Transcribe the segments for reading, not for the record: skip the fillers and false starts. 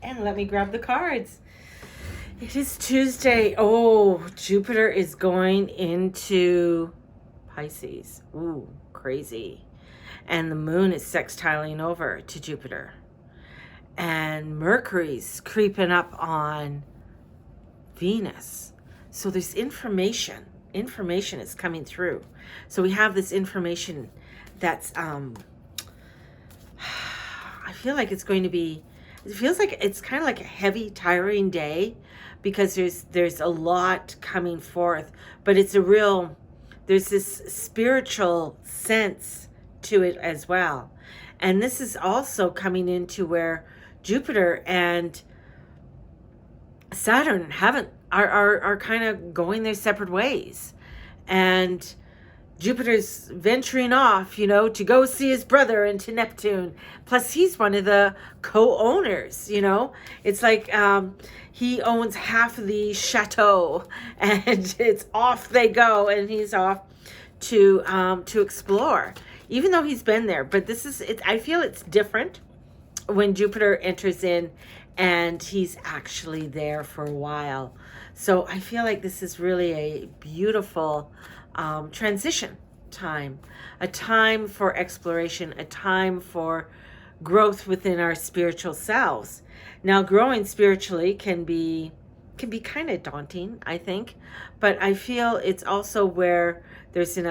And let me grab the cards. It is Tuesday. Oh, Jupiter is going into Pisces. Ooh, crazy. And the moon is sextiling over to Jupiter. And Mercury's creeping up on Venus. So there's information. Information is coming through. So we have this information that's I feel like it's going to be, it feels like it's kind of like a heavy, tiring day because there's a lot coming forth, but it's there's this spiritual sense to it as well. And this is also coming into where Jupiter and Saturn are kind of going their separate ways. And Jupiter's venturing off, to go see his brother into Neptune. Plus, he's one of the co-owners, It's like he owns half of the chateau, and it's off they go, and he's off to explore, even though he's been there. But this is it. I feel it's different when Jupiter enters in, and he's actually there for a while. So I feel like this is really a beautiful transition time, a time for exploration, a time for growth within our spiritual selves. Now, growing spiritually can be kind of daunting, I think, but I feel it's also where there's this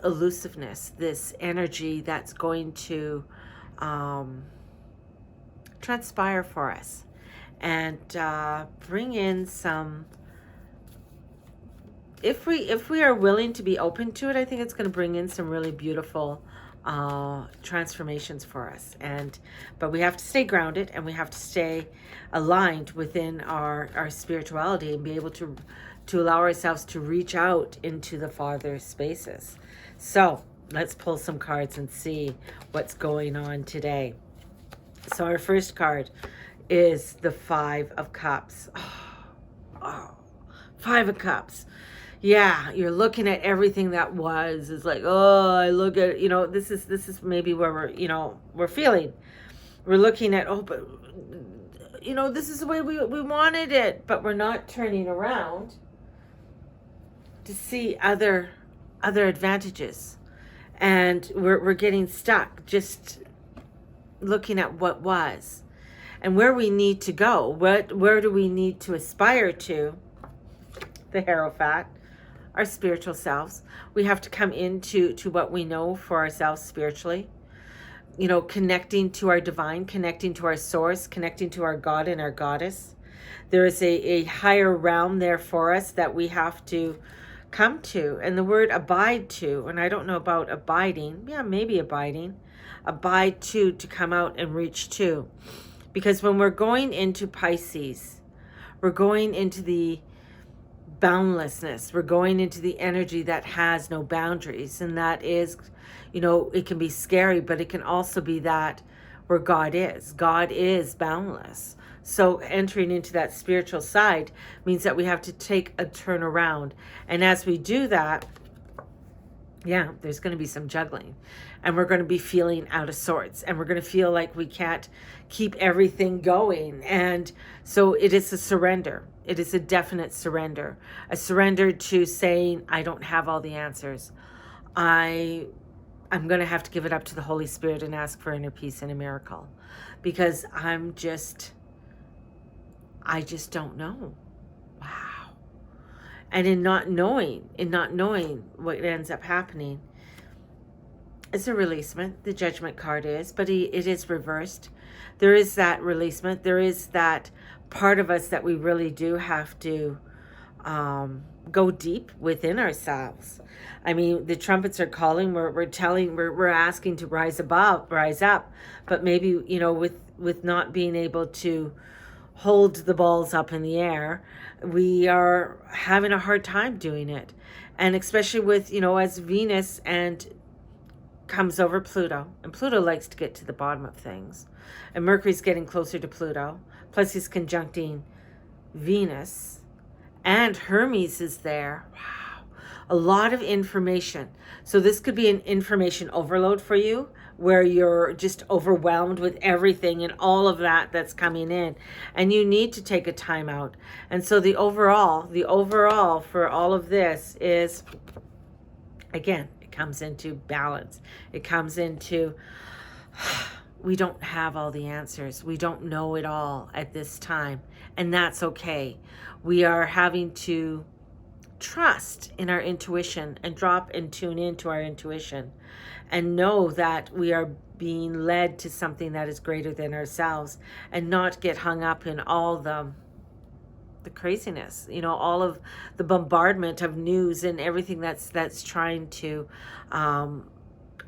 elusiveness, this energy that's going to transpire for us and bring in some. If we are willing to be open to it, I think it's going to bring in some really beautiful transformations for us. But we have to stay grounded, and we have to stay aligned within our spirituality and be able to allow ourselves to reach out into the farther spaces. So let's pull some cards and see what's going on today. So our first card is the Five of Cups. Oh, Five of Cups. Yeah, you're looking at everything that was. It's like, I look at, this is maybe where we're feeling. We're looking at, but, this is the way we wanted it, but we're not turning around to see other advantages. And we're getting stuck just looking at what was and where we need to go. Where do we need to aspire to? The Hierophant, our spiritual selves. We have to come into what we know for ourselves spiritually, connecting to our divine, connecting to our source, connecting to our God and our goddess. There is a higher realm there for us that we have to come to. And the word abide to, and I don't know about abiding, maybe abide to come out and reach to. Because when we're going into Pisces, we're going into the boundlessness. We're going into the energy that has no boundaries. And that is, it can be scary, but it can also be that where God is. God is boundless. So entering into that spiritual side means that we have to take a turn around. And as we do that, there's going to be some juggling, and we're going to be feeling out of sorts, and we're going to feel like we can't keep everything going. And so it is a surrender. It is a definite surrender, a surrender to saying, I don't have all the answers. I'm going to have to give it up to the Holy Spirit and ask for inner peace and a miracle, because I just don't know. Wow. And in not knowing what ends up happening, it's a releasement. The Judgment card is, but it is reversed. There is that releasement. There is that part of us that we really do have to go deep within ourselves. I mean, the trumpets are calling. We're asking to rise up, but maybe with not being able to hold the balls up in the air, we are having a hard time doing it. And especially with, as Venus and comes over Pluto, and Pluto likes to get to the bottom of things, and Mercury's getting closer to Pluto, plus he's conjuncting Venus, and Hermes is there. Wow. A lot of information. So this could be an information overload for you, where you're just overwhelmed with everything and all of that that's coming in, and you need to take a time out. And so the overall for all of this is, again, it comes into balance. It comes into, we don't have all the answers. We don't know it all at this time, and that's okay. We are having to trust in our intuition and drop and tune into our intuition and know that we are being led to something that is greater than ourselves, and not get hung up in all the craziness, all of the bombardment of news and everything that's trying to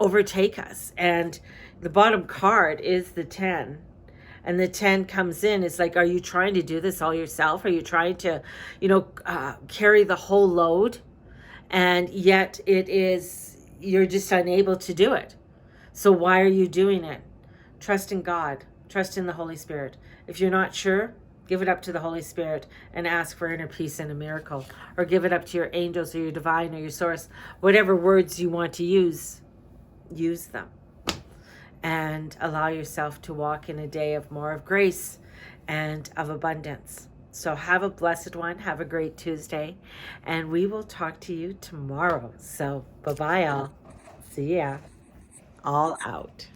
overtake us. And the bottom card is the 10. And the 10 comes in. It's like, are you trying to do this all yourself? Are you trying to, carry the whole load? And yet you're just unable to do it. So why are you doing it? Trust in God. Trust in the Holy Spirit. If you're not sure, give it up to the Holy Spirit and ask for inner peace and a miracle. Or give it up to your angels or your divine or your source. Whatever words you want to use them. And allow yourself to walk in a day of more of grace and of abundance. So have a blessed one. Have a great Tuesday. And we will talk to you tomorrow. So bye-bye all. See ya. All out.